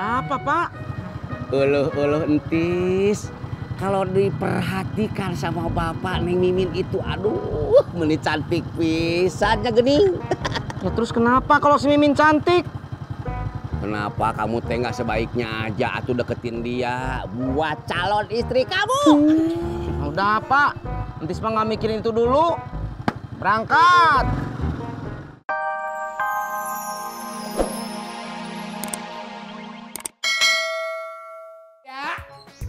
Kenapa, Pak? Uluh entis. Kalau diperhatikan sama bapak Neng Mimin itu, aduh, meni cantik pisannya gening. Ya terus kenapa kalau si Mimin cantik? Kenapa kamu teh nggak sebaiknya aja atuh deketin dia buat calon istri kamu? Udah, Pak. Entis mah nggak mikirin itu dulu. Berangkat.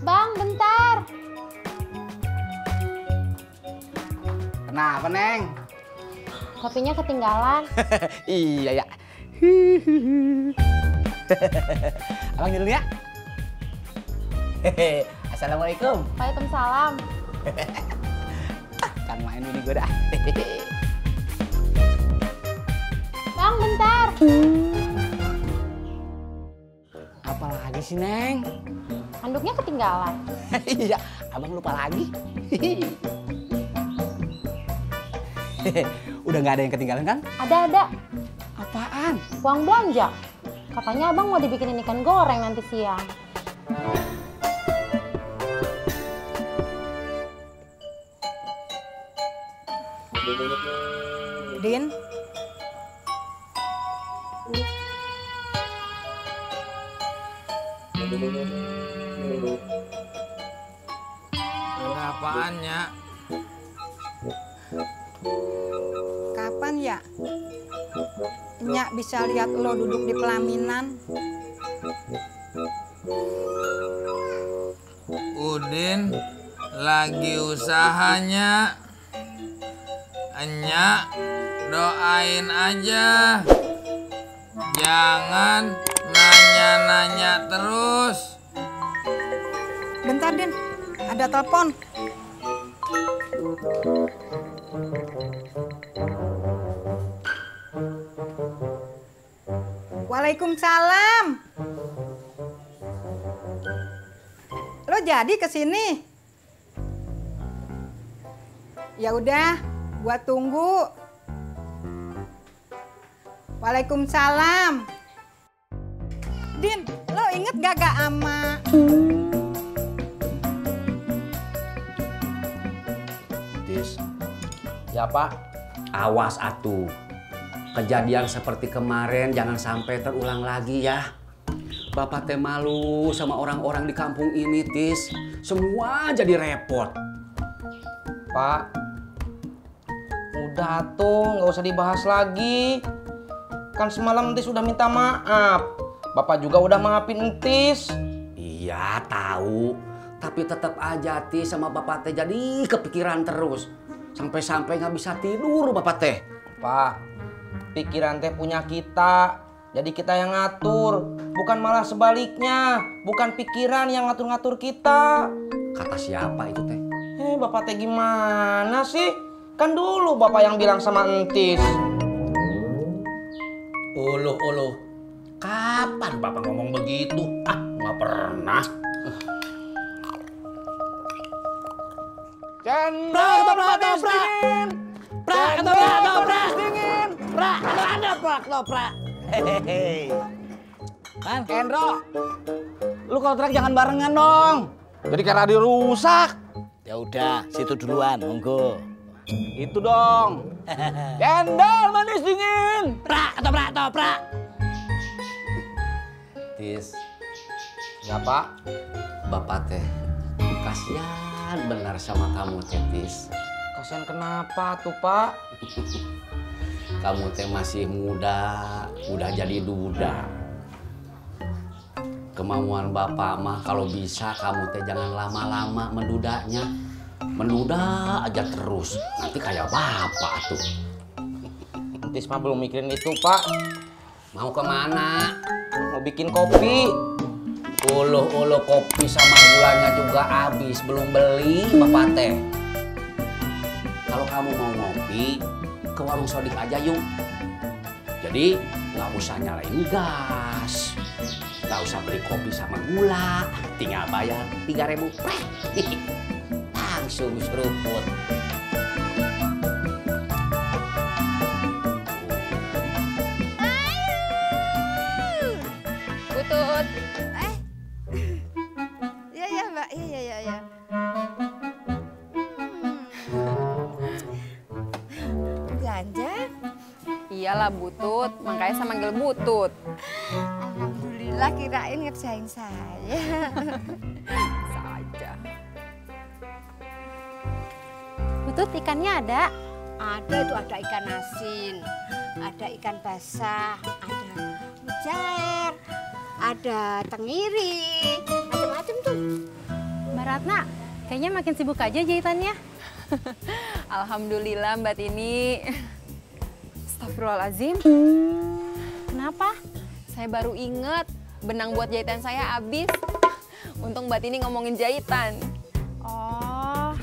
Bang, bentar. Kenapa, Neng? Kopinya ketinggalan. Iya ya. Abang dulu ya. Assalamualaikum. Waalaikumsalam. Kan main ini gue dah. Bang, bentar. Apalagi sih, Neng? Handuknya ketinggalan. Iya, abang lupa lagi. Udah nggak ada yang ketinggalan kan? Ada. Apaan? Uang belanja. Katanya abang mau dibikinin ikan goreng nanti siang. Din. Ada apaannya? Kapan ya Nyak bisa lihat lo duduk di pelaminan? Udin lagi usahanya. Nyak doain aja. Jangan nanya-nanya terus. Bentar, Din. Ada telepon. Waalaikumsalam. Lo jadi kesini? Ya udah, gua tunggu. Waalaikumsalam. Din, lo inget gak ama? Tis, Ya, Pak. awas atuh. Kejadian seperti kemarin jangan sampai terulang lagi ya. Bapak teh malu sama orang-orang di kampung ini, Tis. Semua jadi repot. Pak. Udah tuh, nggak usah dibahas lagi. Kan semalam Entis udah minta maaf. Bapak juga udah maafin Entis. Iya, tahu. Tapi tetap aja, Tis, sama Bapak teh jadi kepikiran terus. Sampai-sampai nggak bisa tidur Bapak teh. Pak, pikiran teh punya kita. Jadi kita yang ngatur. Bukan malah sebaliknya. Bukan pikiran yang ngatur-ngatur kita. Kata siapa itu teh? Bapak teh gimana sih? Kan dulu Bapak yang bilang sama Entis. Uluh. Kapan Bapak ngomong begitu? Ah, nggak pernah. Cendol manis dingin. Hehehe. Man, Kendro. Lu kalau trek jangan barengan dong. Jadi kayak radio rusak. Ya udah, situ duluan, monggo. Itu dong. Cendol manis dingin. Toprak. Tis, Ya, Pak. Bapak teh kasihan benar sama kamu teh, Tis. Kasian kenapa tuh, Pak? Kamu teh masih muda, udah jadi duda. Kemauan Bapak mah kalau bisa kamu teh jangan lama-lama mendudanya. Menduda aja terus, nanti kayak Bapak tuh. Entis mah belum mikirin itu, Pak. Mau kemana? Mau bikin kopi. Uluh kopi sama gulanya juga habis, belum beli Bapak teh. Kalau kamu mau ngopi, ke warung Sodik aja yuk. Jadi nggak usah nyalain gas, nggak usah beli kopi sama gula, tinggal bayar 3.000. Langsung seruput. Butut. Iyalah butut, makanya saya manggil butut. Alhamdulillah kirain ngerjain saya. Saja. Butut, ikannya ada? Ada itu, ada ikan asin, ada ikan basah, ada mujair, ada tenggiri, macam-macam tuh. Mbak Ratna, kayaknya makin sibuk aja jahitannya. Alhamdulillah Mbak Tini. Astagfirullahaladzim. Kenapa? Saya baru inget benang buat jahitan saya habis. Untung Mbak Tini ngomongin jahitan. Oh.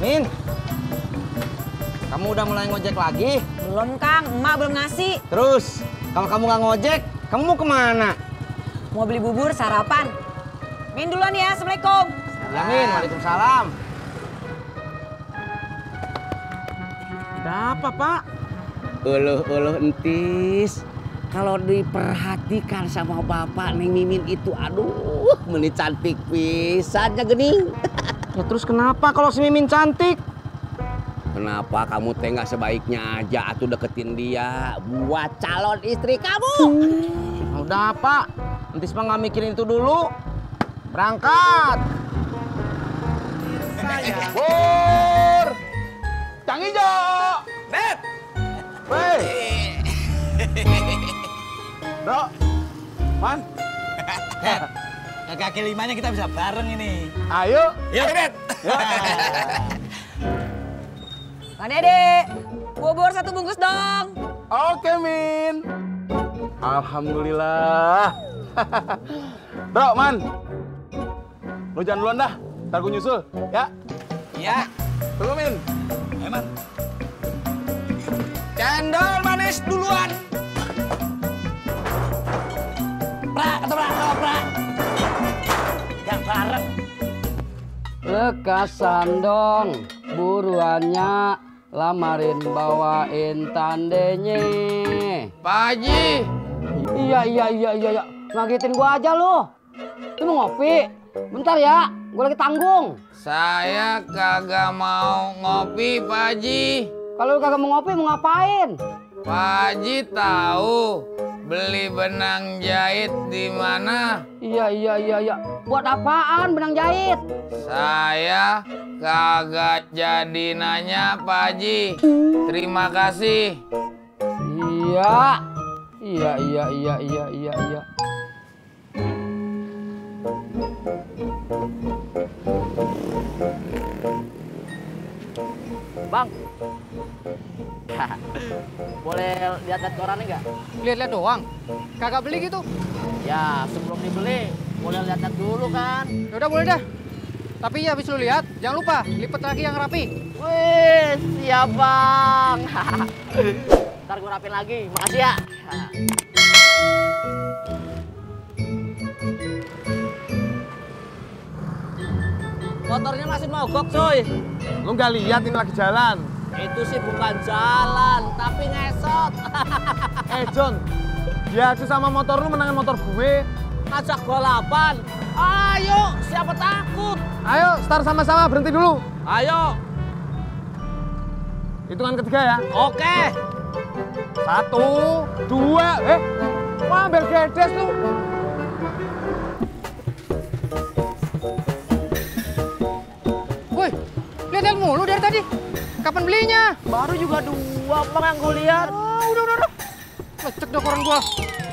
Min, kamu udah mulai ngojek lagi? Belum, Kang. Emak belum ngasih. Terus, kalau kamu nggak ngojek, kamu mau kemana? Mau beli bubur sarapan. Min duluan ya. Assalamualaikum. Ya, Min. Waalaikumsalam. Ada apa, Pak? Uluh entis. Kalau diperhatikan sama bapak Neng Mimin itu, aduh, meni cantik pisannya gening. Ya terus kenapa kalau si Mimin cantik? Kenapa kamu teh nggak sebaiknya aja atuh deketin dia buat calon istri kamu? Udah, Pak. Entis mah nggak mikirin itu dulu. Berangkat. Saya. Bur! Cang Ijo! Bet. Weh! Bro, Man, Kaki limanya kita bisa bareng ini. ayo. Ya, Bet. Pak Dede, bubur 1 bungkus dong. Oke, Min. Alhamdulillah. Bro, Man. Lu jangan duluan dah. Ntar gue nyusul, ya? Ya. Tunggu, Min. Emang. Cendol manis duluan. Prak. Yang bareng. Lekasan dong, buruannya lamarin bawain tandenya. Pak Haji. Iya. Ngagetin gua aja lu. Lu mau ngopi? Bentar ya, gua lagi tanggung. Saya kagak mau ngopi, Pak Haji. Kalau lu kagak mau ngopi, mau ngapain? Pak Haji tahu beli benang jahit di mana? Iya. Buat apaan benang jahit? Saya kagak jadi nanya, Pak Haji. Terima kasih. Iya. Bang. Boleh lihat-lihat korannya nggak? Lihat-lihat doang? Kagak beli gitu? Ya, sebelum dibeli, boleh lihat-lihat dulu kan. Yaudah boleh dah. Tapi ya habis lu lihat, jangan lupa lipet lagi yang rapi. Wih, siap Bang. Ntar gue rapin lagi, makasih ya. Motornya masih mogok, coy. Lu nggak lihat ini lagi jalan? Itu sih bukan jalan, tapi ngesot. John, biasa sama motor lu menangin motor gue. Ngajak balapan. Ayo, siapa takut? Ayo, start sama-sama, berhenti dulu. Ayo. Hitungan ketiga ya. Oke. 1, 2, wah bergedes lu. Woi, lihat mulu dari tadi. Kapan belinya? Baru juga 2 Bang yang gue lihat. Udah. Lecek dah koran gua.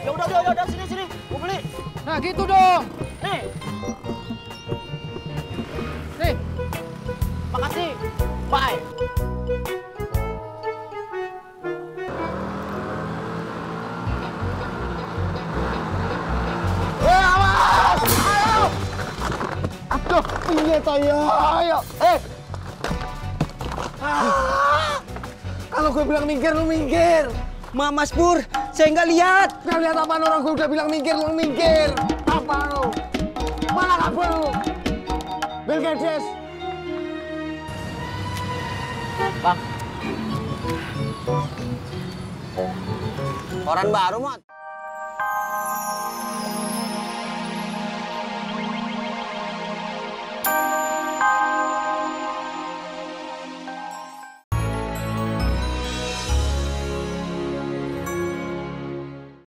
Ya udah sini. Gue beli. Nah gitu dong. Nih, Nih, makasih. Bye. Awas! Ayo! Aduh, iya toyo, ayo. Kalau gue bilang minggir, lu minggir. Mas Pur, saya nggak lihat. Nggak lihat apaan, orang gue udah bilang minggir, lu minggir. Apa lu? Mana kabel lu? Belgedes. Bang. Koran baru, Mot.